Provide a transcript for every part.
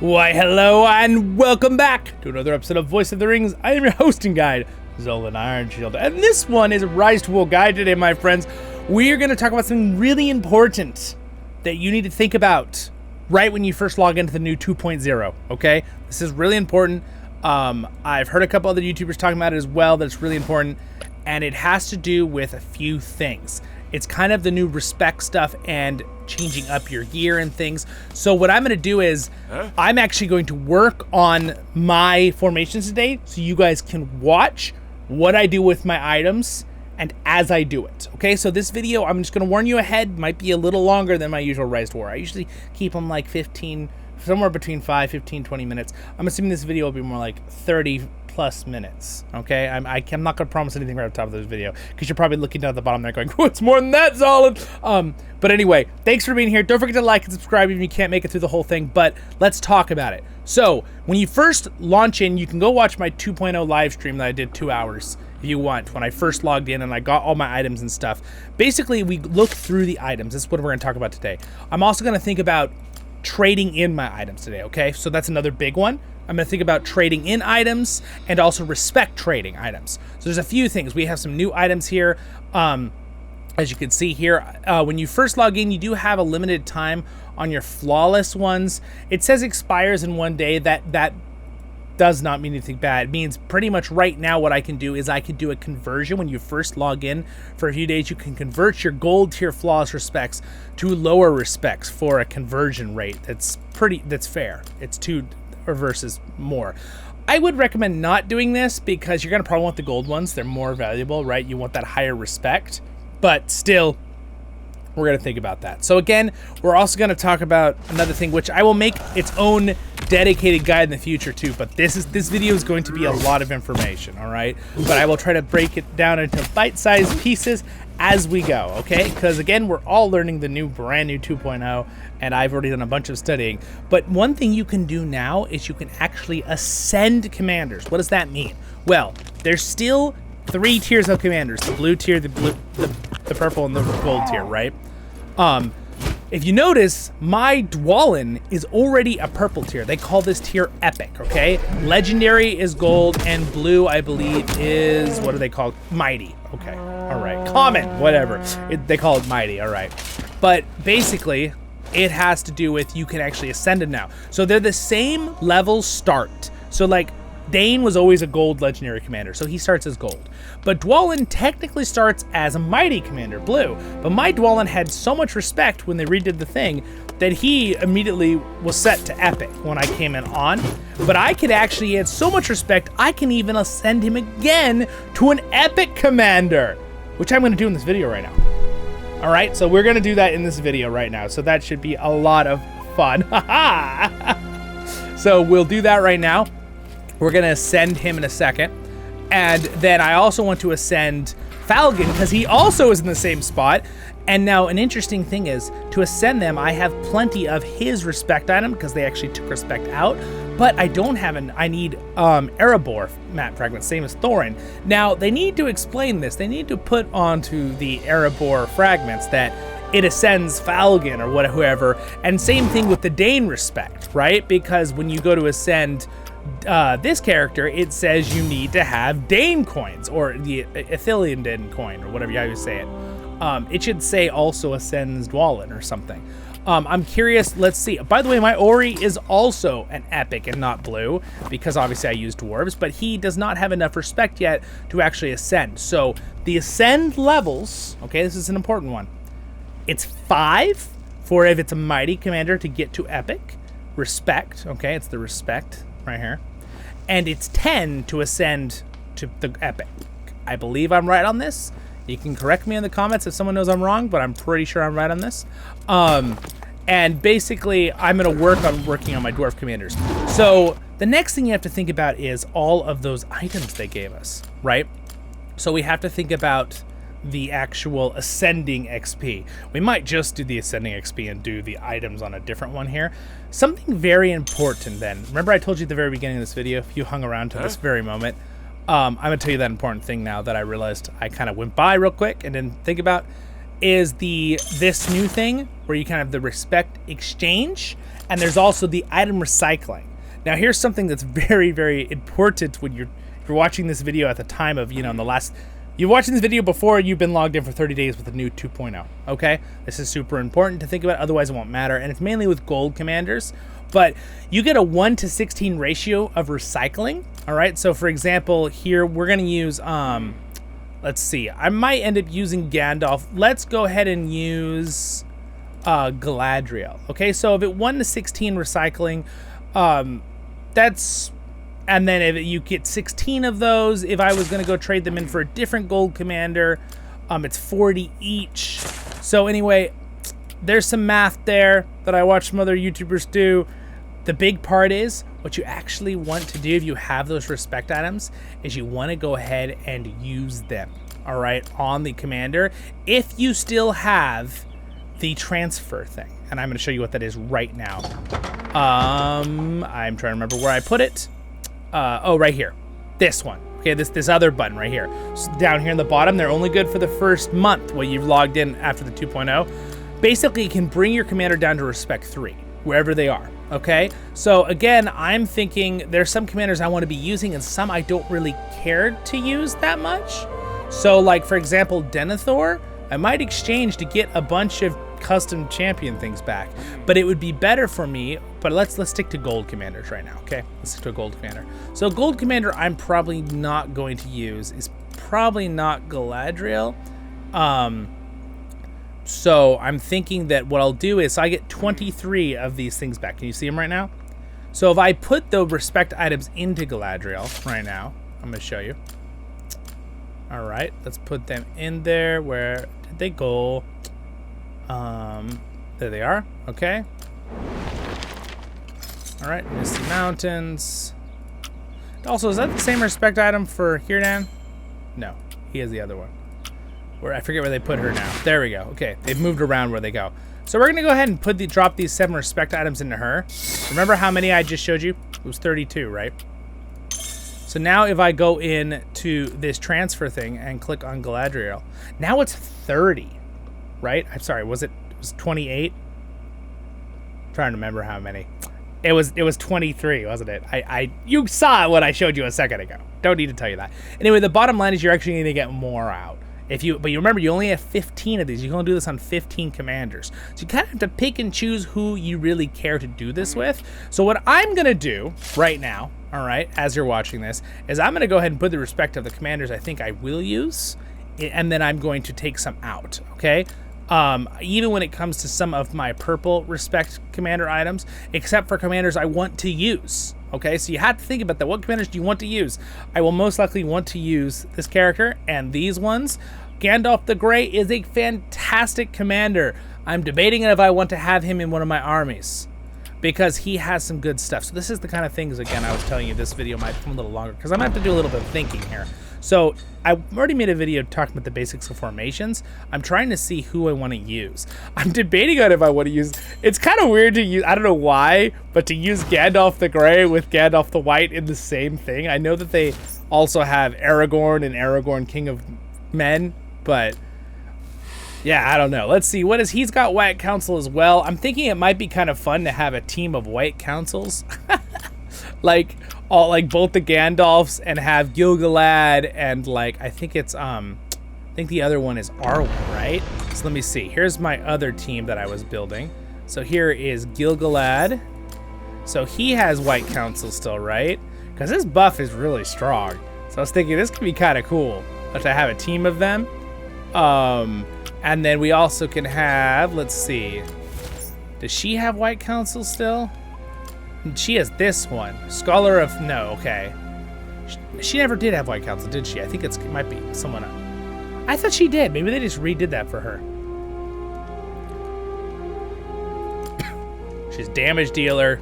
Why, hello and welcome back to another episode of Voice of the Rings. I am your hosting guide, Zollin Ironshield, and this one is a RiseToWar guide today, my friends. We are going to talk about something really important that you need to think about right when you first log into the new 2.0, okay? This is really important. I've heard a couple other YouTubers talking about it as well, that it's really important, and it has to do with a few things. It's kind of the new respect stuff and changing up your gear and things. So what I'm going to do is I'm actually going to work on my formations today so you guys can watch what I do with my items and as I do it. Okay, so this video, I'm just going to warn you ahead, might be a little longer than my usual RiseToWar. I usually keep them like 15, somewhere between 5, 15, 20 minutes. I'm assuming this video will be more like 30 plus minutes, okay? I'm not gonna promise anything right at the top of this video because you're probably looking down at the bottom there going, oh, it's more than that, Zollin. But anyway, thanks for being here. Don't forget to like and subscribe if you can't make it through the whole thing, but let's talk about it. So when you first launch in, you can go watch my 2.0 live stream that I did 2 hours if you want, when I first logged in and I got all my items and stuff. Basically, we look through the items. That's what we're gonna talk about today. I'm also gonna think about trading in my items today, okay? So that's another big one. I'm going to think about trading in items and also respect trading items. So there's a few things. We have some new items here. As you can see here, when you first log in, you do have a limited time on your flawless ones. It says expires in 1 day. That does not mean anything bad. It means pretty much right now what I can do is I can do a conversion. When you first log in for a few days, you can convert your gold tier flawless respects to lower respects for a conversion rate that's fair. It's 2 or versus more. I would recommend not doing this because you're gonna probably want the gold ones. They're more valuable, right? You want that higher respect, but still, we're gonna think about that. So again, we're also gonna talk about another thing, which I will make its own dedicated guide in the future too, but this video is going to be a lot of information, all right? But I will try to break it down into bite-sized pieces as we go, okay? Because again, we're all learning the brand new 2.0, and I've already done a bunch of studying. But one thing you can do now is you can actually ascend commanders. What does that mean? Well, there's still 3 tiers of commanders: the blue tier, the purple, and the gold tier, right? If you notice, my Dwarven is already a purple tier. They call this tier epic, okay? Legendary is gold, and blue, I believe, is, what do they call it? Mighty. Okay, all right. Common, whatever. They call it mighty, all right. But basically, it has to do with you can actually ascend them now. So they're the same level start. So like, Dane was always a gold legendary commander, so he starts as gold. But Dwarven technically starts as a mighty commander, blue. But my Dwarven had so much respect when they redid the thing that he immediately was set to epic when I came in on. But I could actually add so much respect, I can even ascend him again to an epic commander, which I'm gonna do in this video right now. All right, so we're gonna do that in this video right now. So that should be a lot of fun. So we'll do that right now. We're gonna ascend him in a second. And then I also want to ascend Falcon because he also is in the same spot. And now an interesting thing is, to ascend them, I have plenty of his respect item because they actually took respect out. But I don't have I need Erebor map fragments, same as Thorin. Now, they need to explain this. They need to put onto the Erebor fragments that it ascends Falcon or whoever. And same thing with the Dane respect, right? Because when you go to ascend this character, it says you need to have Dane coins, or the Athelian Dane coin, or whatever you say it. It should say also ascends Dwalin or something. I'm curious, let's see. By the way, my Ori is also an epic and not blue, because obviously I use dwarves, but he does not have enough respect yet to actually ascend. So the ascend levels, okay, this is an important one. It's 5 for if it's a mighty commander to get to epic. Respect, okay, it's the respect right here. And it's 10 to ascend to the epic. I believe I'm right on this. You can correct me in the comments if someone knows I'm wrong, but I'm pretty sure I'm right on this. And basically, I'm going to working on my dwarf commanders. So the next thing you have to think about is all of those items they gave us, right? So we have to think about the actual ascending XP. We might just do the ascending XP and do the items on a different one here. Something very important then. Remember I told you at the very beginning of this video, if you hung around to this very moment, I'm gonna tell you that important thing now that I realized I kind of went by real quick and didn't think about. is this new thing where you kind of have the respect exchange, and there's also the item recycling. Now here's something that's very, very important when you're watching this video at the time of, in the last, you're watching this video before you've been logged in for 30 days with the new 2.0, okay? This is super important to think about, otherwise it won't matter, and it's mainly with gold commanders, but you get a 1:16 ratio of recycling, all right? So for example, here we're gonna use, let's see, I might end up using Gandalf. Let's go ahead and use Galadriel, okay? So if it 1:16 recycling, that's, and then if you get 16 of those, if I was gonna go trade them in for a different gold commander, it's 40 each. So anyway, there's some math there that I watched some other YouTubers do. The big part is what you actually want to do if you have those respect items is you want to go ahead and use them, all right, on the commander if you still have the transfer thing. And I'm going to show you what that is right now. I'm trying to remember where I put it. Oh, right here. This one. Okay, this other button right here. So down here in the bottom, they're only good for the first month while you've logged in after the 2.0. Basically, you can bring your commander down to respect 3, wherever they are, okay? So again, I'm thinking there's some commanders I want to be using and some I don't really care to use that much. So like, for example, Denethor, I might exchange to get a bunch of custom champion things back, but it would be better for me, but let's stick to gold commanders right now, okay? Let's stick to a gold commander. So gold commander I'm probably not going to use is probably not Galadriel. So I'm thinking that what I'll do is I get 23 of these things back. Can you see them right now? So if I put the respect items into Galadriel right now, I'm gonna show you. All right, let's put them in there. Where did they go? There they are, okay. All right, Misty Mountains. Also, is that the same respect item for Hirdan? No, he has the other one. Where I forget where they put her now. There we go. Okay, they've moved around where they go. So we're gonna go ahead and drop these 7 respect items into her. Remember how many I just showed you? It was 32, right? So now if I go in to this transfer thing and click on Galadriel, now it's 30, right? I'm sorry, was it 28? I'm trying to remember how many. It was 23, wasn't it? You saw what I showed you a second ago. Don't need to tell you that. Anyway, the bottom line is you're actually gonna get more out. But you remember, you only have 15 of these. You can only do this on 15 commanders. So you kind of have to pick and choose who you really care to do this with. So what I'm going to do right now, all right, as you're watching this, is I'm going to go ahead and put the respect of the commanders I think I will use, and then I'm going to take some out, okay? Even when it comes to some of my purple respect commander items, except for commanders I want to use. Okay, so you have to think about that. What commanders do you want to use? I will most likely want to use this character and these ones. Gandalf the Grey is a fantastic commander. I'm debating if I want to have him in one of my armies because he has some good stuff. So this is the kind of things, again, I was telling you this video might become a little longer because I might have to do a little bit of thinking here. So I already made a video talking about the basics of formations. I'm trying to see who I want to use. I'm debating on if I want to use, it's kind of weird to use, I don't know why, but to use Gandalf the Grey with Gandalf the White in the same thing. I know that they also have Aragorn and Aragorn King of Men, but yeah, I don't know. Let's see, what is, he's got White Council as well. I'm thinking it might be kind of fun to have a team of White Councils. like both the Gandalfs and have Gil-galad and like, I think it's, I think the other one is Arwen, right? So let me see. Here's my other team that I was building. So here is Gil-galad. So he has White Council still, right? Because his buff is really strong. So I was thinking this could be kind of cool to have a team of them. And then we also can have, let's see. Does she have White Council still? She has this one. Scholar of, no, okay. She never did have White Council, did she? I think it might be someone else. I thought she did. Maybe they just redid that for her. She's damage dealer.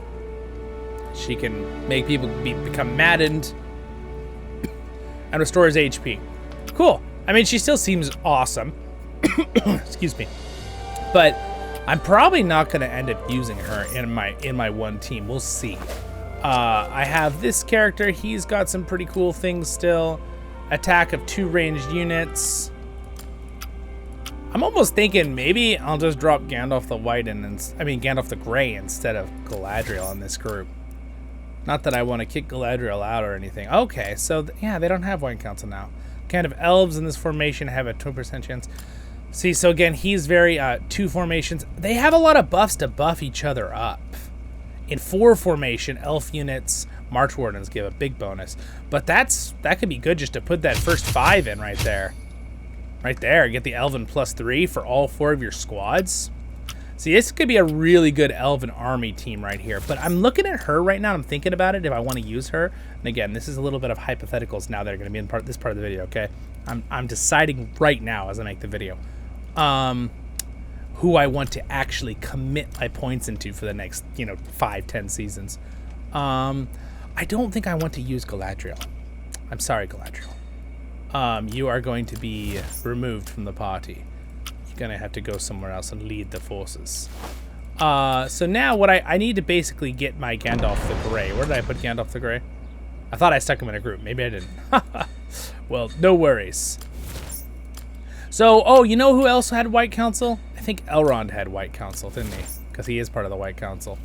She can make people become maddened. And restores HP. Cool. I mean, she still seems awesome. Excuse me. But I'm probably not going to end up using her in my one team. We'll see. I have this character. He's got some pretty cool things still. Attack of 2 ranged units. I'm almost thinking maybe I'll just drop Gandalf the White and Gandalf the Gray instead of Galadriel in this group. Not that I want to kick Galadriel out or anything. Okay, so yeah, they don't have White Council now. Kind of elves in this formation have a 2% chance. See, so again, he's very 2 formations. They have a lot of buffs to buff each other up. In 4 formation, elf units, March Wardens give a big bonus. But that could be good just to put that first 5 in right there. Right there, get the Elven +3 for all 4 of your squads. See, this could be a really good Elven army team right here. But I'm looking at her right now. I'm thinking about it if I want to use her. And again, this is a little bit of hypotheticals now that are going to be in this part of the video, okay? I'm deciding right now as I make the video who I want to actually commit my points into for the next, 5-10 seasons. I don't think I want to use Galadriel. I'm sorry, Galadriel. You are going to be removed from the party. Gonna have to go somewhere else and lead the forces. So now what I need to basically get my Gandalf the Grey. Where did I put Gandalf the Grey? I thought I stuck him in a group. Maybe I didn't. Well, no worries. So, oh, you know who else had White Council? I think Elrond had White Council, didn't he? Because he is part of the White Council.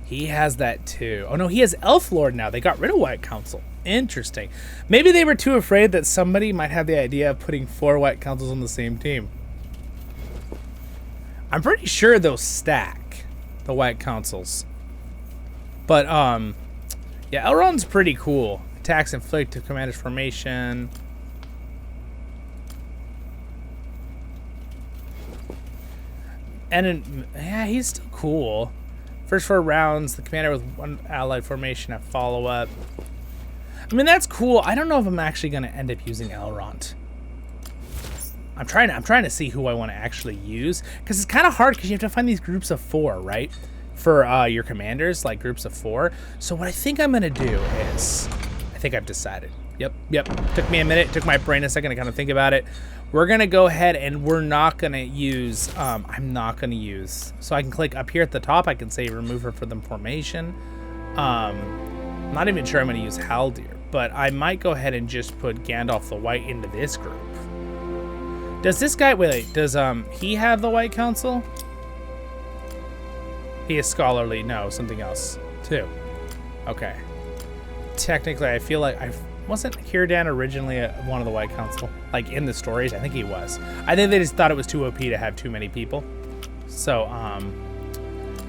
He has that too. Oh no, he has Elf Lord now. They got rid of White Council. Interesting. Maybe they were too afraid that somebody might have the idea of putting 4 White Councils on the same team. I'm pretty sure those stack, the White Councils. But, yeah, Elrond's pretty cool. Attacks inflict to commander's formation. And, yeah, he's still cool. First 4 rounds, the commander with 1 allied formation have follow-up. I mean, that's cool. I don't know if I'm actually going to end up using Elrond. I'm trying to see who I want to actually use, because it's kind of hard because you have to find these groups of 4, right? For your commanders, like groups of 4. So what I think I'm gonna do is, I think I've decided. Yep. Took me a minute. Took my brain a second to kind of think about it. We're gonna go ahead and we're not gonna use. I'm not gonna use. So I can click up here at the top. I can say remove her from the formation. I'm not even sure I'm gonna use Haldir, but I might go ahead and just put Gandalf the White into this group. Does this guy, wait, does he have the White Council? He is scholarly, no, something else, too. Okay. Technically, I feel like wasn't Círdan originally one of the White Council? Like, in the stories? I think he was. I think they just thought it was too OP to have too many people. So,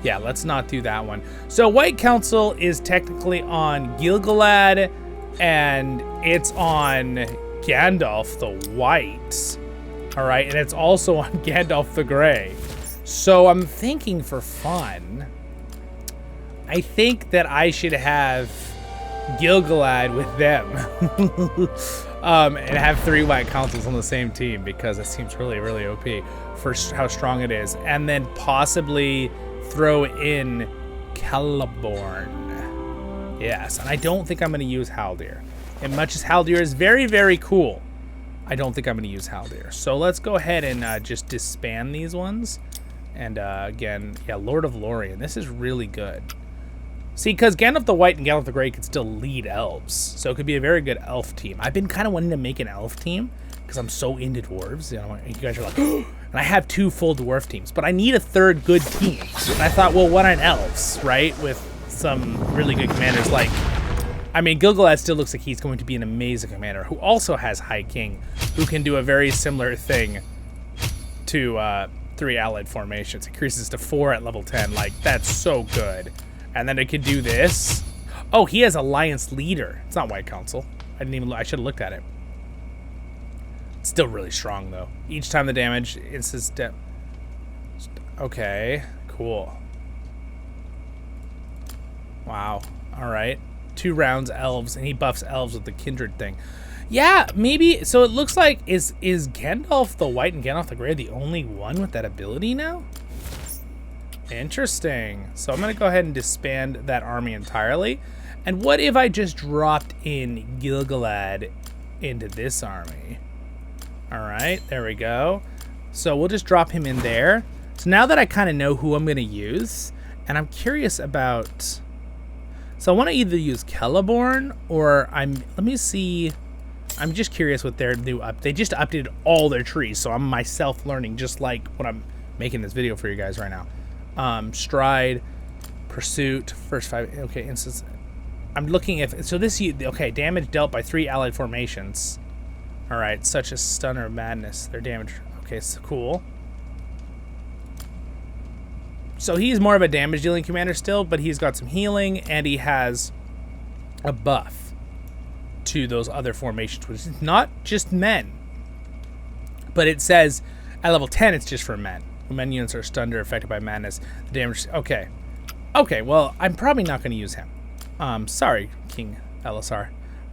yeah, let's not do that one. So, White Council is technically on Gil-galad, and it's on Gandalf the White. All right, and it's also on Gandalf the Grey. So I'm thinking for fun, I think that I should have Gil-galad with them. And have 3 White Councils on the same team, because it seems really, really OP for how strong it is. And then possibly throw in Celeborn. Yes, and I don't think I'm going to use Haldir. And much as Haldir is very, very cool, I don't think I'm going to use Haldir. So let's go ahead and just disband these ones. And again, yeah, Lord of Lorien. This is really good. See, because Gandalf the White and Gandalf the Grey could still lead elves. So it could be a very good elf team. I've been kind of wanting to make an elf team because I'm so into dwarves. You know, you guys are like, and I have 2 full dwarf teams. But I need a 3rd good team. And I thought, well, why not elves, right? With some really good commanders like... I mean, Gil-galad still looks like he's going to be an amazing commander who also has High King, who can do a very similar thing to 3 allied formations. Increases to 4 at level 10. Like, that's so good. And then it could do this. Oh, he has Alliance Leader. It's not White Council. I should have looked at it. It's still really strong, though. Each time the damage is his step. Okay, cool. Wow. All right. 2 rounds elves, and he buffs elves with the kindred thing. Yeah, maybe. So it looks like is Gandalf the White and Gandalf the Grey the only one with that ability now? Interesting. So I'm gonna go ahead and disband that army entirely. And what if I just dropped in Gil-galad into this army? All right, there we go. So we'll just drop him in there. So now that I kind of know who I'm gonna use, and I'm curious about. So I want to either use Celeborn or let me see. I'm just curious with their new up. They just updated all their trees, so I'm myself learning just like when I'm making this video for you guys right now. Stride, Pursuit, first 5. Okay, instance. I'm looking if so. This okay. Damage dealt by 3 allied formations. All right, such as Stun or Madness. Their damage. Okay, so cool. So he's more of a damage dealing commander still, but he's got some healing and he has a buff to those other formations, which is not just men. But it says at level 10 it's just for men. When men units are stunned or affected by madness, the damage. Okay. Okay, well, I'm probably not going to use him. Sorry, King LSR.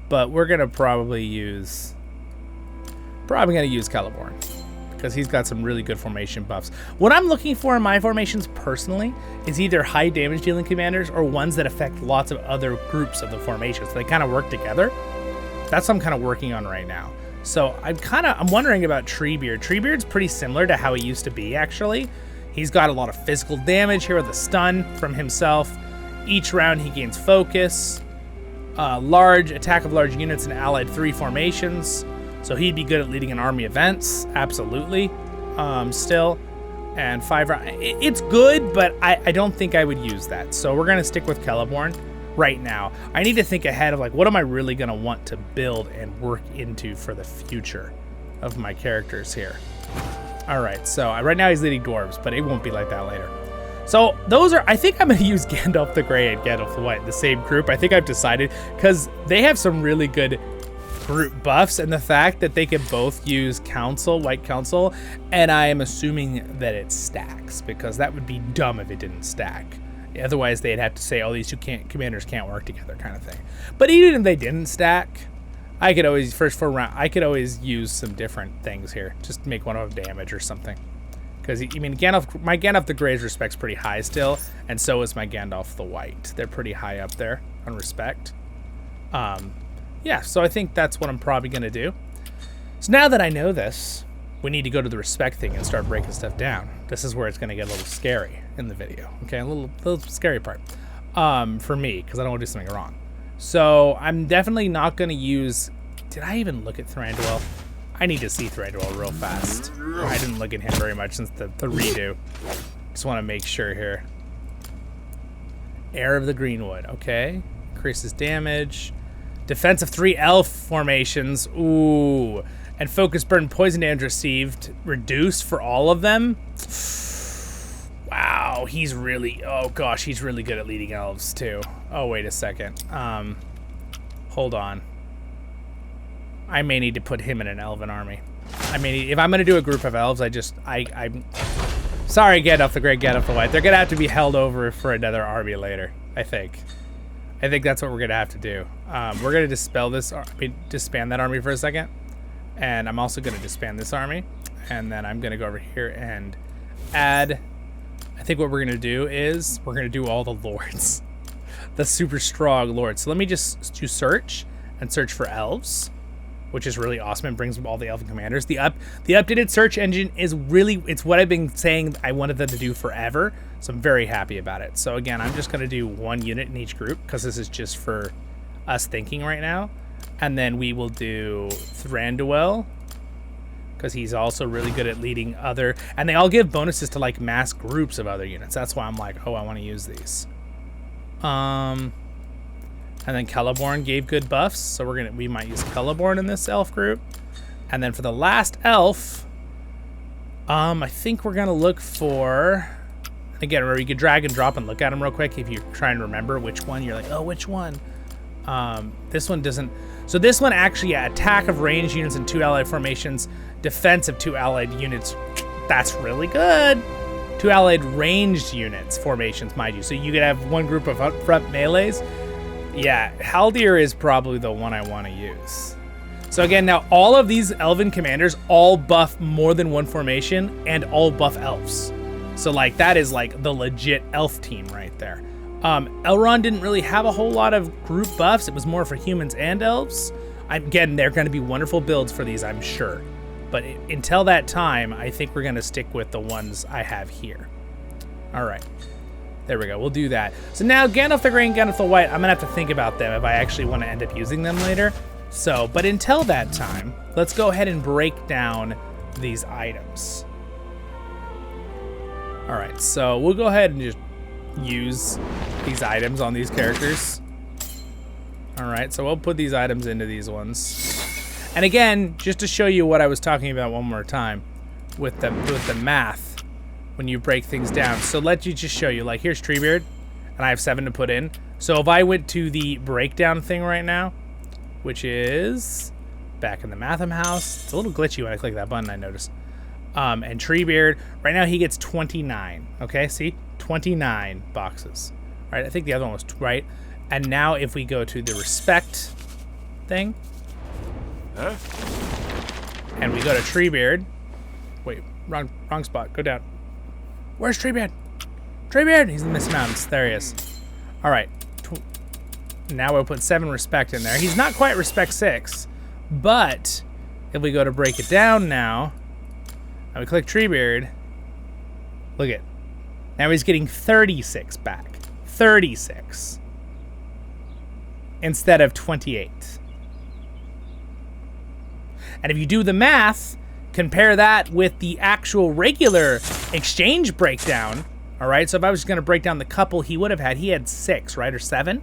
But we're going to probably use Caliborn, because he's got some really good formation buffs. What I'm looking for in my formations personally is either high damage dealing commanders or ones that affect lots of other groups of the formation, so they kind of work together. That's what I'm kind of working on right now. So I'm wondering about Treebeard. Treebeard's pretty similar to how he used to be, actually. He's got a lot of physical damage here with a stun from himself. Each round he gains focus. Large attack of large units in allied 3 formations. So he'd be good at leading an army events, absolutely. Still, and 5 round. It's good, but I don't think I would use that. So we're gonna stick with Caliborn right now. I need to think ahead of like, what am I really gonna want to build and work into for the future of my characters here. All right, so right now he's leading dwarves, but it won't be like that later. So those are, I think I'm gonna use Gandalf the Grey and Gandalf the White, the same group. I think I've decided, because they have some really good group buffs, and the fact that they can both use Council, White Council, and I am assuming that it stacks, because that would be dumb if it didn't stack. Otherwise they'd have to say, oh, these two commanders can't work together, kind of thing. But even if they didn't stack, I could always, first 4 round, I could always use some different things here. Just make one of them damage or something. Because, I mean, my Gandalf the Grey's respect's pretty high still, and so is my Gandalf the White. They're pretty high up there on respect. Yeah, so I think that's what I'm probably going to do. So now that I know this, we need to go to the respect thing and start breaking stuff down. This is where it's going to get a little scary in the video. Okay, a little scary part for me, because I don't want to do something wrong. So I'm definitely not going to use... Did I even look at Thranduil? I need to see Thranduil real fast. I didn't look at him very much since the redo. Just want to make sure here. Heir of the Greenwood. Okay. Increases damage. Defense of 3 elf formations. Ooh. And focus burn poison damage received reduced for all of them. Wow. He's really... Oh, gosh. He's really good at leading elves, too. Oh, wait a second. Hold on. I may need to put him in an elven army. I mean, if I'm going to do a group of elves, I'm sorry, Gandalf the Grey, Gandalf the White. They're going to have to be held over for another army later, I think. I think that's what we're going to have to do. We're going to disband that army for a second. And I'm also going to disband this army. And then I'm going to go over here and add... I think what we're going to do is we're going to do all the lords. The super strong lords. So let me just do search and search for elves, which is really awesome. It brings all the elven commanders. The updated search engine is really, it's what I've been saying I wanted them to do forever. So I'm very happy about it. So again, I'm just going to do 1 unit in each group, because this is just for us thinking right now. And then we will do Thranduil, because he's also really good at leading other, and they all give bonuses to like mass groups of other units. That's why I'm like, oh, I want to use these. And then Caliborn gave good buffs, so we might use Caliborn in this elf group. And then for the last elf, I think we're gonna look for, again, remember you can drag and drop and look at them real quick if you try and remember which one. You're like, oh, which one? This one doesn't. So this one actually, yeah, attack of ranged units in 2 allied formations, defense of 2 allied units. That's really good. 2 allied ranged units formations, mind you. So you could have 1 group of upfront melees. Yeah, Haldir is probably the one I want to use. So again, now all of these elven commanders all buff more than 1 formation and all buff elves. So like that is like the legit elf team right there. Elrond didn't really have a whole lot of group buffs. It was more for humans and elves. Again, they're going to be wonderful builds for these, I'm sure. But until that time, I think we're going to stick with the ones I have here. All right. There we go. We'll do that. So now Gandalf the Grey and Gandalf the White, I'm going to have to think about them if I actually want to end up using them later. So, but until that time, let's go ahead and break down these items. All right, so we'll go ahead and just use these items on these characters. All right, so we'll put these items into these ones. And again, just to show you what I was talking about one more time with the math when you break things down. So let me just show you, like here's Treebeard, and I have 7 to put in. So if I went to the breakdown thing right now, which is back in the Matham house, it's a little glitchy when I click that button, I noticed. And Treebeard, right now he gets 29, okay? See, 29 boxes, right? I think the other one was right. And now if we go to the respect thing, and we go to Treebeard, wait, wrong spot, go down. Where's Treebeard? Treebeard, he's in the Mist Mountains, there he is. All right, now we'll put 7 respect in there. He's not quite respect 6, but if we go to break it down now, and we click Treebeard, look at, now he's getting 36 back. 36. Instead of 28. And if you do the math, compare that with the actual regular exchange breakdown, all right? So if I was just gonna break down the couple he would have had, he had 6, right, or 7?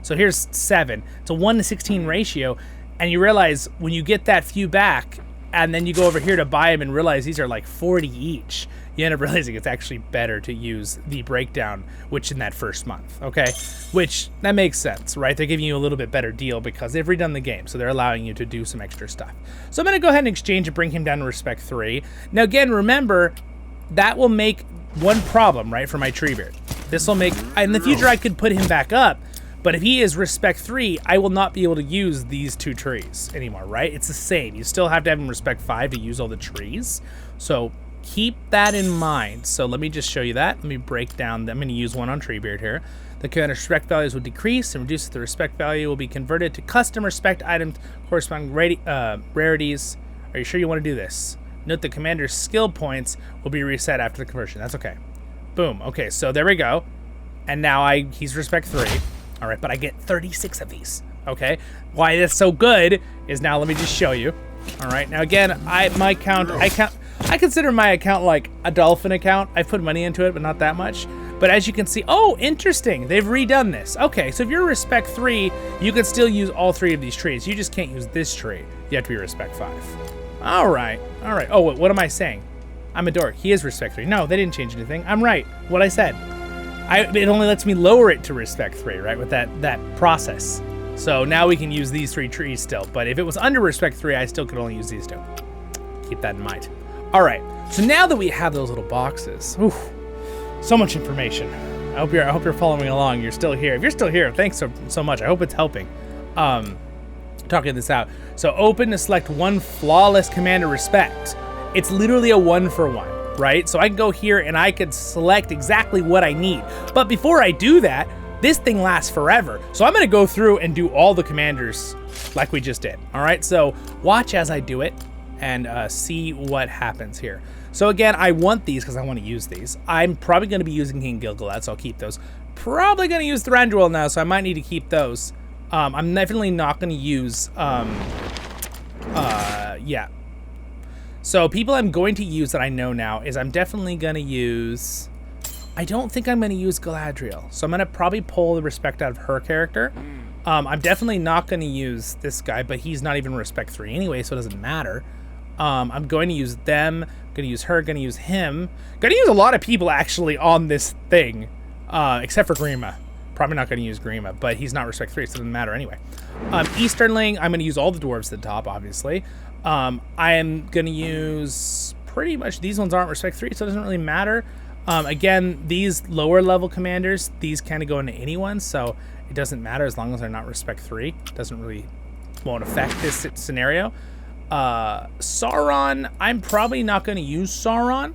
So here's 7. It's a 1 to 16 ratio, and you realize when you get that few back, and then you go over here to buy them and realize these are like 40 each, you end up realizing it's actually better to use the breakdown, which in that first month, okay? Which, that makes sense, right? They're giving you a little bit better deal because they've redone the game, so they're allowing you to do some extra stuff. So I'm gonna go ahead and exchange and bring him down to respect 3. Now again, remember, that will make one problem, right, for my Treebeard. This will make, in the future I could put him back up, but if he is respect 3, I will not be able to use these 2 trees anymore, right? It's the same. You still have to have him respect 5 to use all the trees. So keep that in mind. So let me just show you that. Let me break down. I'm going to use one on Treebeard here. The commander respect values will decrease and reduce the respect value will be converted to custom respect items corresponding rarities. Are you sure you want to do this? Note the commander's skill points will be reset after the conversion. That's okay. Boom. Okay, so there we go. And now he's respect 3. All right, but I get 36 of these, okay? Why that's so good is now let me just show you. All right, now again, I consider my account like a dolphin account. I put money into it, but not that much. But as you can see, oh, interesting, they've redone this. Okay, so if you're respect 3, you can still use all 3 of these trees. You just can't use this tree. You have to be respect 5. All right. Oh, what am I saying? I'm a dork. He is respect 3. No, they didn't change anything. I'm right, what I said. It only lets me lower it to respect 3, right, with that process. So now we can use these 3 trees still, but if it was under respect 3, I still could only use these 2. Keep that in mind. All right, so now that we have those little boxes, so much information. I hope you're following along. You're still here. If you're still here, thanks so much. I hope it's helping. Talking this out. So open to select 1 flawless commander respect. It's literally a 1-for-1. Right? So I can go here and I can select exactly what I need. But before I do that, this thing lasts forever. So I'm gonna go through and do all the commanders like we just did. All right, so watch as I do it and see what happens here. So again, I want these because I want to use these. I'm probably gonna be using King Gilgalad, so I'll keep those. Probably gonna use Thranduil now, so I might need to keep those. I'm definitely not gonna use, yeah. So people I'm going to use that I know now is I'm definitely going to use, I don't think I'm going to use Galadriel. So I'm going to probably pull the respect out of her character. I'm definitely not going to use this guy, but he's not even respect 3 anyway, so it doesn't matter. I'm going to use them, going to use her, going to use him. Going to use a lot of people actually on this thing, except for Grima. Probably not going to use Grima, but he's not respect 3, so it doesn't matter anyway. Easternling, I'm going to use all the dwarves at the top, obviously. I am going to use pretty much, these ones aren't respect 3, so it doesn't really matter. Again, these lower level commanders, these kind of go into anyone, so it doesn't matter as long as they're not respect 3. It doesn't really, won't affect this scenario. Sauron, I'm probably not going to use Sauron,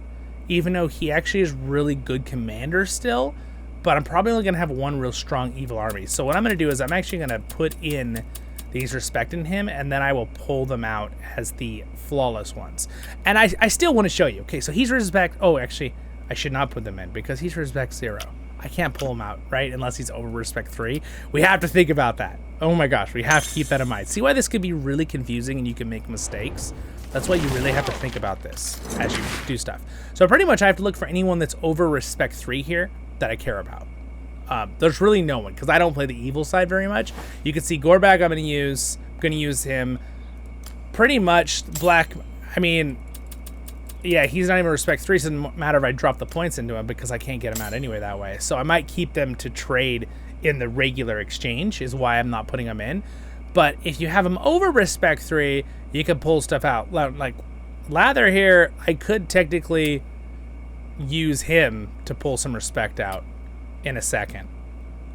even though he actually is really good commander still, but I'm probably only going to have 1 real strong evil army. So what I'm going to do is I'm actually going to put in these respect in him, and then I will pull them out as the flawless ones. And I still want to show you. Okay, so he's respect, oh, actually, I should not put them in because he's respect 0. I can't pull him out, right? Unless he's over respect 3. We have to think about that. Oh my gosh, we have to keep that in mind. See why this could be really confusing and you can make mistakes? That's why you really have to think about this as you do stuff. So pretty much I have to look for anyone that's over respect 3 here that I care about. There's really no one, because I don't play the evil side very much. You can see Gorbag I'm going to use him. Pretty much Black, I mean, yeah, he's not even respect 3, so it doesn't matter if I drop the points into him because I can't get him out anyway that way. So I might keep them to trade in the regular exchange is why I'm not putting them in. But if you have him over respect 3, you can pull stuff out. Like Lather here, I could technically use him to pull some respect out in a second.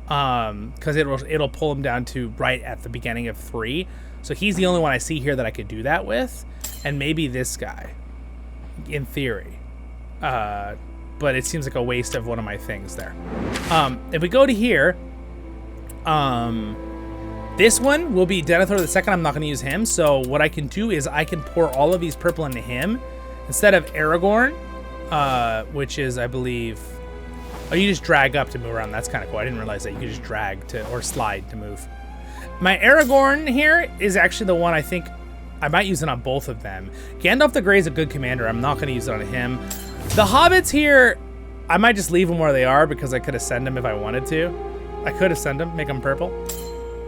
Because it'll pull him down to right at the beginning of 3. So he's the only one I see here that I could do that with. And maybe this guy, in theory. But it seems like a waste of one of my things there. If we go to here, this one will be Denethor the second. I'm not going to use him. So what I can do is I can pour all of these purple into him instead of Aragorn, which is, I believe, oh, you just drag up to move around. That's kind of cool. I didn't realize that you could just drag to or slide to move. My Aragorn here is actually the one I think I might use it on both of them. Gandalf the Grey is a good commander. I'm not going to use it on him. The hobbits here, I might just leave them where they are because I could ascend them if I wanted to. I could ascend them, make them purple.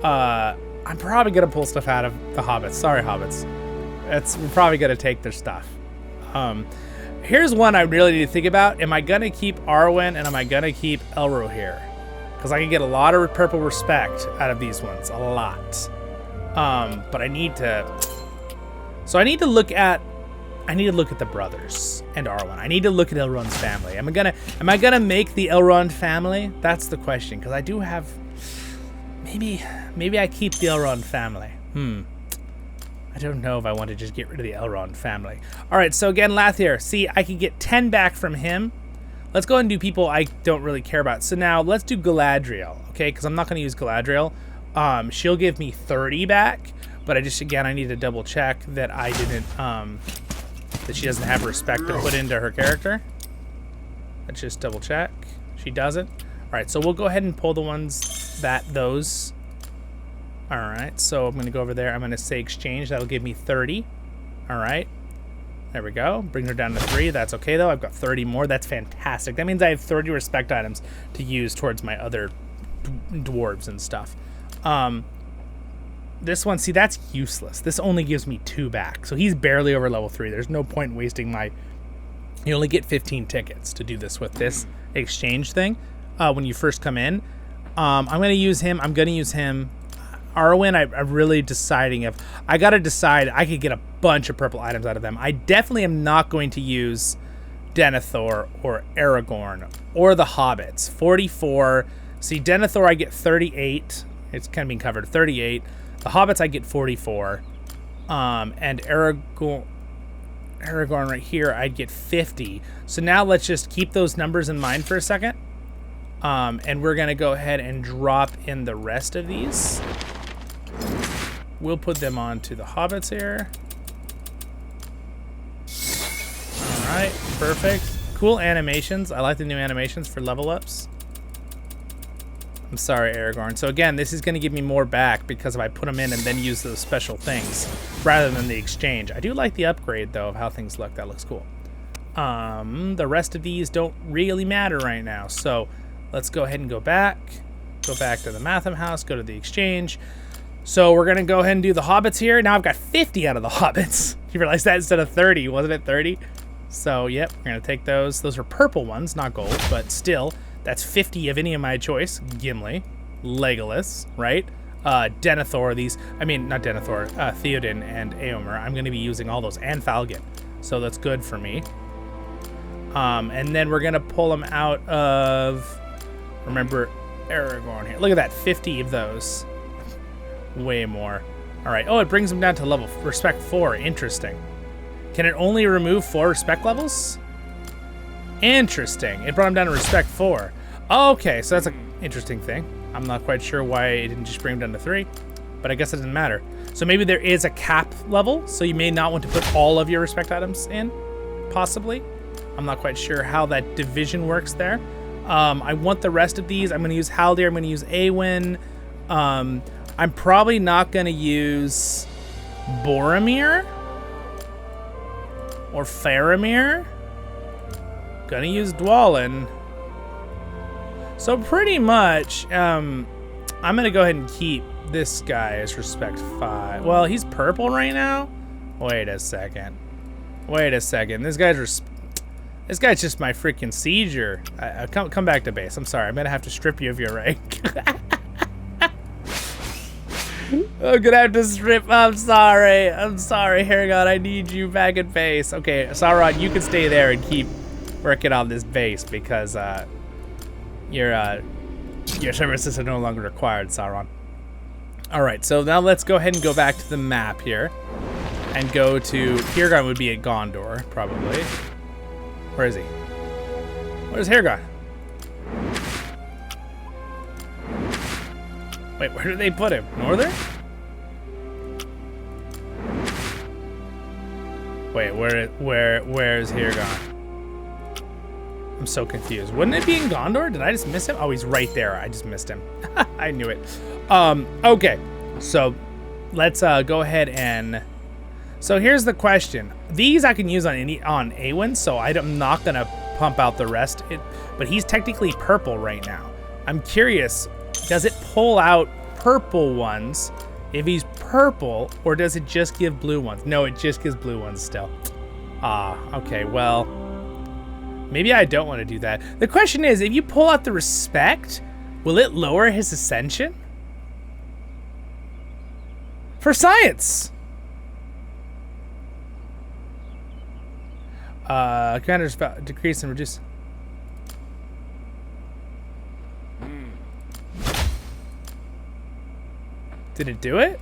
I'm probably going to pull stuff out of the hobbits. Sorry, hobbits. We're probably going to take their stuff. Here's one I really need to think about. Am I going to keep Arwen and am I going to keep Elro here? Because I can get a lot of purple respect out of these ones. A lot. But I need to... So I need to look at the brothers and Arwen. I need to look at Elrond's family. Am I gonna make the Elrond family? That's the question. Because I do have... Maybe I keep the Elrond family. I don't know if I want to just get rid of the Elrond family. All right, so again, Lathier. See, I can get 10 back from him. Let's go ahead and do people I don't really care about. So now let's do Galadriel, okay? Because I'm not going to use Galadriel. She'll give me 30 back, but I need to double check that I didn't, that she doesn't have respect to put into her character. Let's just double check. She doesn't. All right, so we'll go ahead and pull the ones those. All right, so I'm going to go over there. I'm going to say exchange. That'll give me 30. All right. There we go. Bring her down to 3. That's okay, though. I've got 30 more. That's fantastic. That means I have 30 respect items to use towards my other dwarves and stuff. This one, see, that's useless. This only gives me 2 back. So he's barely over level 3. There's no point in wasting my... You only get 15 tickets to do this with this exchange thing when you first come in. I'm going to use him. Arwen, I'm really deciding if... I got to decide. I could get a bunch of purple items out of them. I definitely am not going to use Denethor or Aragorn or the hobbits. 44. See, Denethor, I get 38. It's kind of being covered. 38. The hobbits, I get 44. And Aragorn right here, I'd get 50. So now let's just keep those numbers in mind for a second. And we're going to go ahead and drop in the rest of these. We'll put them onto the hobbits here. All right, perfect. Cool animations. I like the new animations for level ups. I'm sorry, Aragorn. So again, this is going to give me more back because if I put them in and then use those special things rather than the exchange. I do like the upgrade, though, of how things look. That looks cool. The rest of these don't really matter right now. So let's go ahead and go back. Go back to the Matham house. Go to the exchange. So we're going to go ahead and do the hobbits here. Now I've got 50 out of the hobbits. You realize that instead of 30, wasn't it 30? So, yep, we're going to take those. Those are purple ones, not gold, but still, that's 50 of any of my choice. Gimli, Legolas, right? Denethor, not Denethor, Theoden and Éomer. I'm going to be using all those, and Falcon. So that's good for me. And then we're going to pull them out of, remember, Aragorn here. Look at that, 50 of those. Way more. All right. Oh, it brings them down to level respect 4. Interesting. Can it only remove 4 respect levels? Interesting. It brought them down to respect 4. Okay, so that's an interesting thing. I'm not quite sure why it didn't just bring them down to 3, but I guess it doesn't matter. So maybe there is a cap level, so you may not want to put all of your respect items in, possibly. I'm not quite sure how that division works there, I want the rest of these. I'm going to use Haldir. I'm going to use Awen. I'm probably not going to use Boromir or Faramir. Gonna use Dwalin. So pretty much, I'm gonna go ahead and keep this guy as respect 5. Well, he's purple right now. Wait a second. This guy's just my freaking sieger. Come back to base. I'm sorry. I'm gonna have to strip you of your rank. I'm gonna have to strip. I'm sorry, Haragon. I need you back at base. Okay, Sauron, you can stay there and keep working on this base because your services are no longer required, Sauron. All right, so now let's go ahead and go back to the map here and go to Haragon would be at Gondor probably. Where is he? Where's Haragon? Wait, where did they put him? Northern? Wait, where's Haragon? I'm so confused. Wouldn't it be in Gondor? Did I just miss him? Oh, he's right there. I just missed him. I knew it. Okay, so let's go ahead and. So here's the question. These I can use on Awen, so I'm not gonna pump out the rest. But he's technically purple right now. I'm curious. Does it pull out purple ones if he's purple, or does it just give blue ones? No, it just gives blue ones still. Okay, well, maybe I don't want to do that. The question is, if you pull out the respect, will it lower his ascension? For science! Commander's decrease and reduce. Did it do it?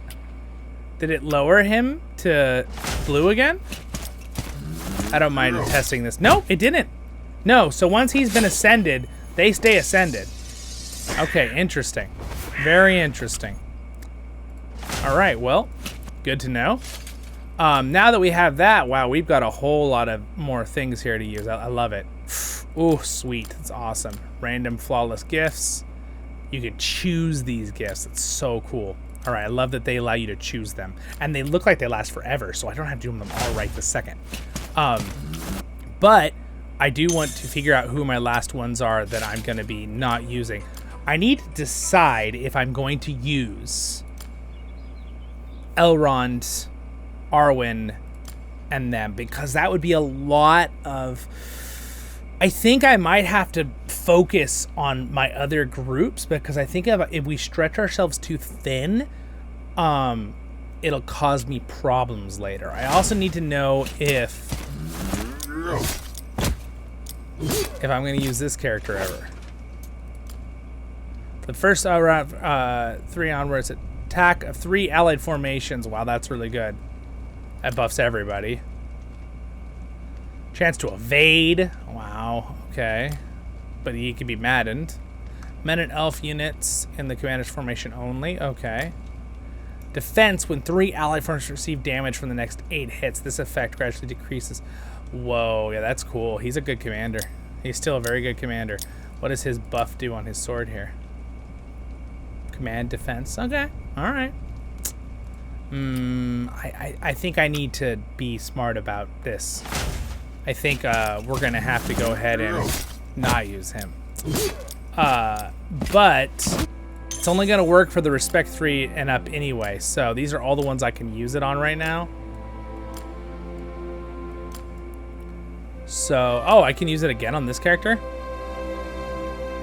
Did it lower him to blue again? I don't mind testing this. No, it didn't. No, so once he's been ascended, they stay ascended. Okay, interesting. Very interesting. All right, well, good to know. Now that we have that, wow, we've got a whole lot of more things here to use. I love it. Ooh, sweet. That's awesome. Random flawless gifts. You could choose these gifts. It's so cool. All right, I love that they allow you to choose them. And they look like they last forever, so I don't have to do them all right this second. But I do want to figure out who my last ones are that I'm going to be not using. I need to decide if I'm going to use Elrond, Arwen, and them, because that would be a lot of... I think I might have to focus on my other groups, because I think if we stretch ourselves too thin, it'll cause me problems later. I also need to know if I'm going to use this character ever. The first round, 3 onwards, attack of 3 allied formations. Wow, that's really good. That buffs everybody. Chance to evade. Wow, okay. But he can be maddened. Men and elf units in the commander's formation only. Okay. Defense when 3 allied formations receive damage from the next 8 hits. This effect gradually decreases. Whoa, yeah, that's cool. He's a good commander. He's still a very good commander. What does his buff do on his sword here? Command defense. Okay, all right. I think I need to be smart about this. I think we're going to have to go ahead and not use him. But it's only going to work for the Respect 3 and up anyway. So these are all the ones I can use it on right now. So, oh, I can use it again on this character?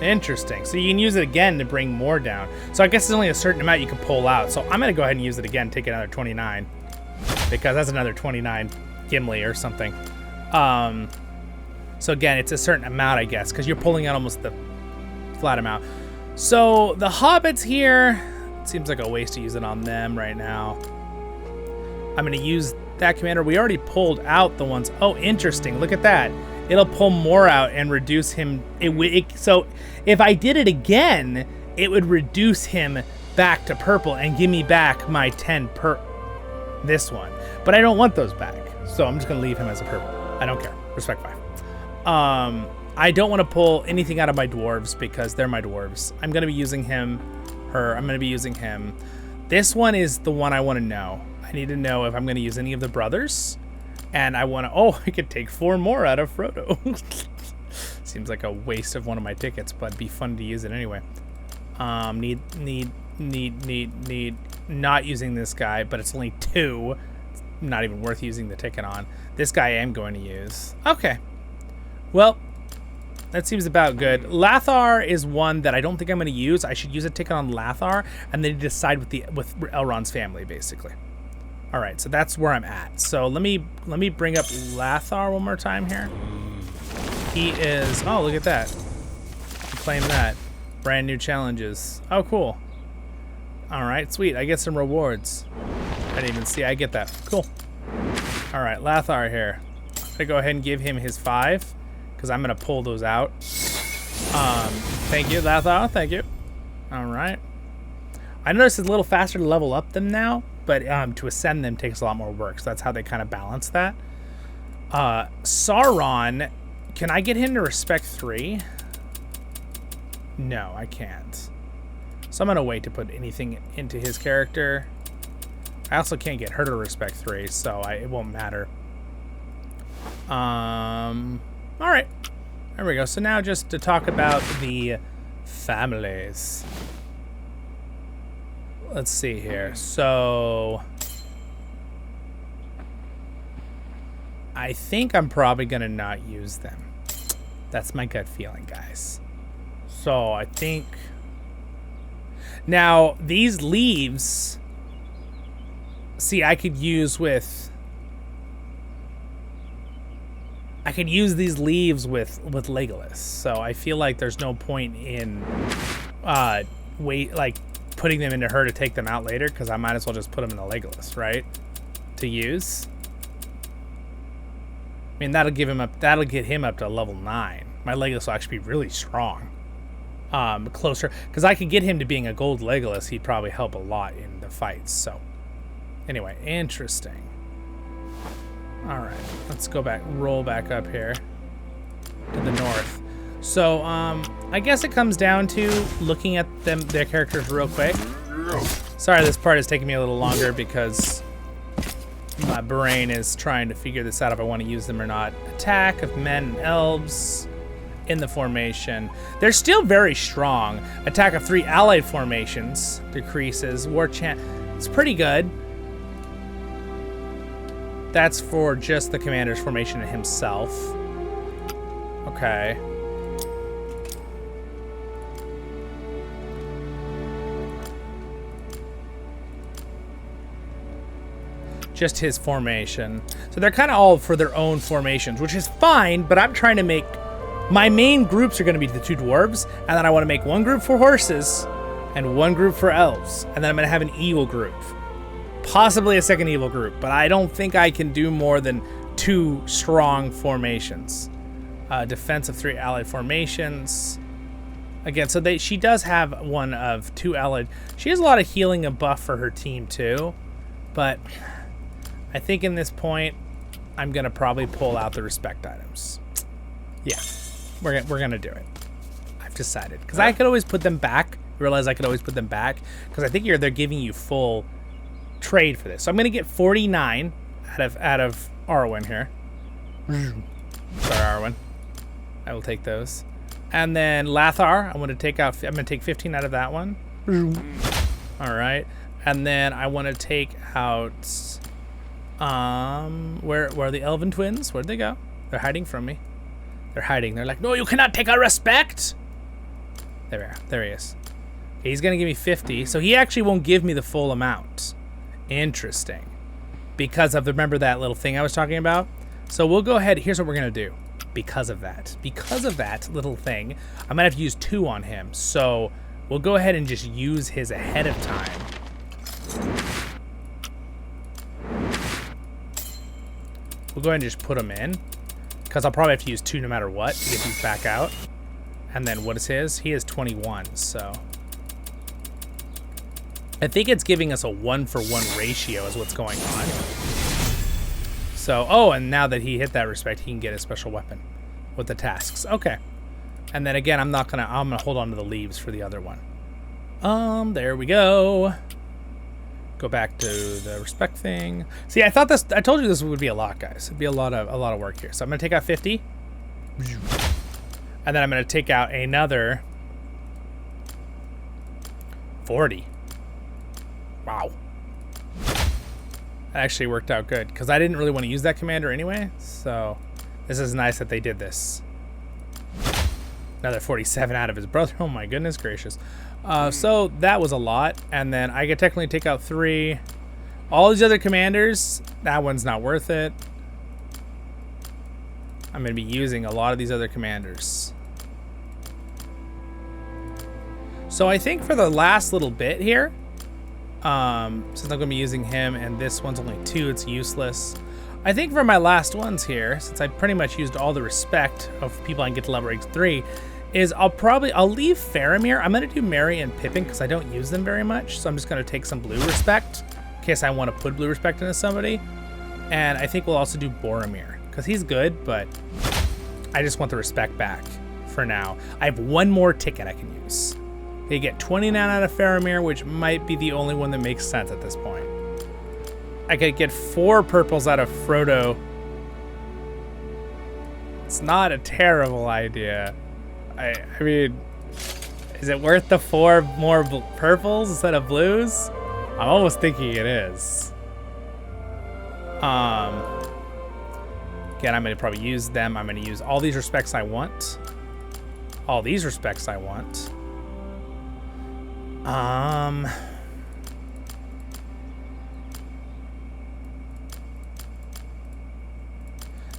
Interesting. So you can use it again to bring more down. So I guess there's only a certain amount you can pull out. So I'm going to go ahead and use it again, take another 29. Because that's another 29 Gimli or something. So again, it's a certain amount, I guess, because you're pulling out almost the flat amount. So the hobbits here, it seems like a waste to use it on them right now. I'm going to use that commander. We already pulled out the ones. Oh, interesting. Look at that. It'll pull more out and reduce him. So if I did it again, it would reduce him back to purple and give me back my 10 per this one. But I don't want those back. So I'm just going to leave him as a purple. I don't care. Respect 5. I don't want to pull anything out of my dwarves because they're my dwarves. I'm going to be using him, her. I'm going to be using him. This one is the one I want to know. I need to know if I'm going to use any of the brothers. And I want to... Oh, I could take 4 more out of Frodo. Seems like a waste of one of my tickets, but it'd be fun to use it anyway. Need. Not using this guy, but it's only 2. It's not even worth using the ticket on. This guy I am going to use. Okay. Well, that seems about good. Lathar is one that I don't think I'm going to use. I should use a ticket on Lathar and then decide with Elrond's family, basically. All right, so that's where I'm at. So let me bring up Lathar one more time here. He is... Oh, look at that. Claim that. Brand new challenges. Oh, cool. All right, sweet. I get some rewards. I didn't even see. I get that. Cool. All right, Lathar here. I'm going to go ahead and give him his 5 because I'm going to pull those out. Thank you, Lathar. Thank you. All right. I noticed it's a little faster to level up them now, but to ascend them takes a lot more work, so that's how they kind of balance that. Sauron, can I get him to respect 3? No, I can't. So I'm going to wait to put anything into his character. I also can't get her to respect 3, so it won't matter. All right. There we go. So now just to talk about the families. Let's see here. So I think I'm probably going to not use them. That's my gut feeling, guys. So I think... Now, these leaves... See, I could use with... I could use these leaves with Legolas. So I feel like there's no point in... putting them into her to take them out later, because I might as well just put them in the Legolas, right? To use. I mean, that'll get him up to level 9. My Legolas will actually be really strong. Closer, because I could get him to being a gold Legolas. He'd probably help a lot in the fights. So, anyway, interesting. All right, let's go back, roll back up here to the north. So, I guess it comes down to looking at their characters real quick. Sorry, this part is taking me a little longer because my brain is trying to figure this out if I want to use them or not. Attack of men and elves in the formation. They're still very strong. Attack of 3 allied formations decreases. War chant. It's pretty good. That's for just the commander's formation himself. Okay. Just his formation. So they're kind of all for their own formations, which is fine, but I'm trying to make... My main groups are going to be the 2 dwarves, and then I want to make 1 group for horses and 1 group for elves, and then I'm going to have an evil group. Possibly a second evil group, but I don't think I can do more than 2 strong formations. Defense of 3 allied formations. Again, so she does have 1 of 2 allied. She has a lot of healing and buff for her team too, but I think in this point, I'm going to probably pull out the respect items. Yeah. We're gonna do it. I've decided, because I could always put them back. Realize I could always put them back because I think they're giving you full trade for this. So I'm gonna get 49 out of Arwen here. Sorry, Arwen. I will take those. And then Lathar, I'm gonna take 15 out of that one. All right. And then I want to take out where are the Elven twins? Where'd they go? They're hiding from me. They're hiding. They're like, no, you cannot take our respect. There we are. There he is. Okay, he's going to give me 50. So he actually won't give me the full amount. Interesting. Because of, remember that little thing I was talking about? So we'll go ahead. Here's what we're going to do. Because of that little thing, I might have to use 2 on him. So we'll go ahead and just use his ahead of time. We'll go ahead and just put him in. Because I'll probably have to use 2 no matter what to get these back out. And then what is his? He is 21, so... I think it's giving us a 1-for-1 ratio is what's going on. So, oh, and now that he hit that respect, he can get a special weapon. with the tasks. Okay. And then again, I'm gonna hold on to the leaves for the other one. There we go. Go back to the respect thing. See, I told you this would be a lot, guys. It'd be a lot of work here. So I'm gonna take out 50. And then I'm gonna take out another 40. Wow. That actually worked out good because I didn't really want to use that commander anyway. So this is nice that they did this. Another 47 out of his brother. Oh my goodness gracious. So that was a lot. And then I could technically take out 3. All these other commanders, that one's not worth it. I'm going to be using a lot of these other commanders. So I think for the last little bit here, since I'm going to be using him and this one's only 2, it's useless. I think for my last ones here, since I pretty much used all the respect of people I can get to level 3, is I'll leave Faramir. I'm going to do Merry and Pippin because I don't use them very much. So I'm just going to take some blue respect in case I want to put blue respect into somebody. And I think we'll also do Boromir because he's good, but I just want the respect back for now. I have one more ticket I can use. They get 29 out of Faramir, which might be the only one that makes sense at this point. I could get 4 purples out of Frodo. It's not a terrible idea. I mean, is it worth the 4 more purples instead of blues? I'm almost thinking it is. Again, I'm going to probably use them. I'm going to use all these respects I want. All these respects I want.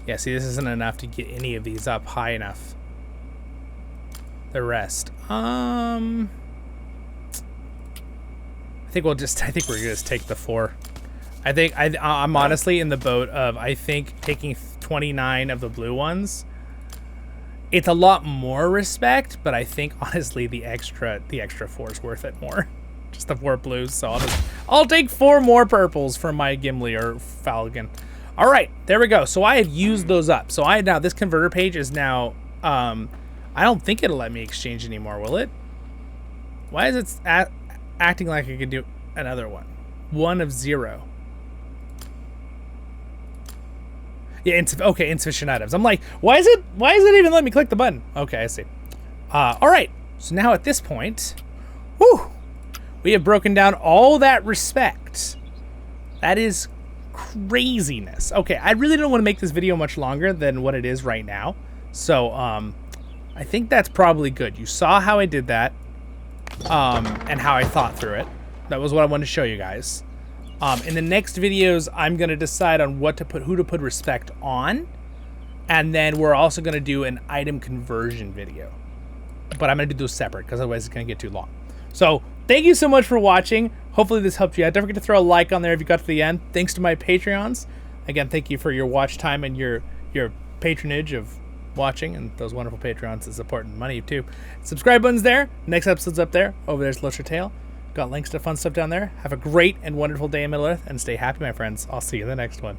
Yeah, see, this isn't enough to get any of these up high enough. The rest. I think we're gonna just take the 4. I'm honestly in the boat of, I think taking 29 of the blue ones, it's a lot more respect, but I think honestly the extra 4 is worth it more. Just the 4 blues, so I'll take 4 more purples from my Gimli or Falcon. All right, there we go. So I have used those up. So now this converter page is now, I don't think it'll let me exchange anymore, will it? Why is it acting like I could do another one? 1 of 0. Yeah, okay, insufficient items. I'm like, why is it even letting me click the button? Okay, I see. All right, so now at this point, whew, we have broken down all that respect. That is craziness. Okay, I really don't want to make this video much longer than what it is right now. So, I think that's probably good. You saw how I did that, and how I thought through it. That was what I wanted to show you guys. In the next videos, I'm going to decide on who to put respect on. And then we're also going to do an item conversion video. But I'm going to do those separate because otherwise it's going to get too long. So thank you so much for watching. Hopefully this helped you out. Don't forget to throw a like on there if you got to the end. Thanks to my Patreons. Again, thank you for your watch time and your patronage of watching, and those wonderful Patreons that support and money too. Subscribe button's there. Next episode's up there. Over there's Lusher Tale. Got links to fun stuff down there. Have a great and wonderful day in Middle Earth, and stay happy, my friends. I'll see you in the next one.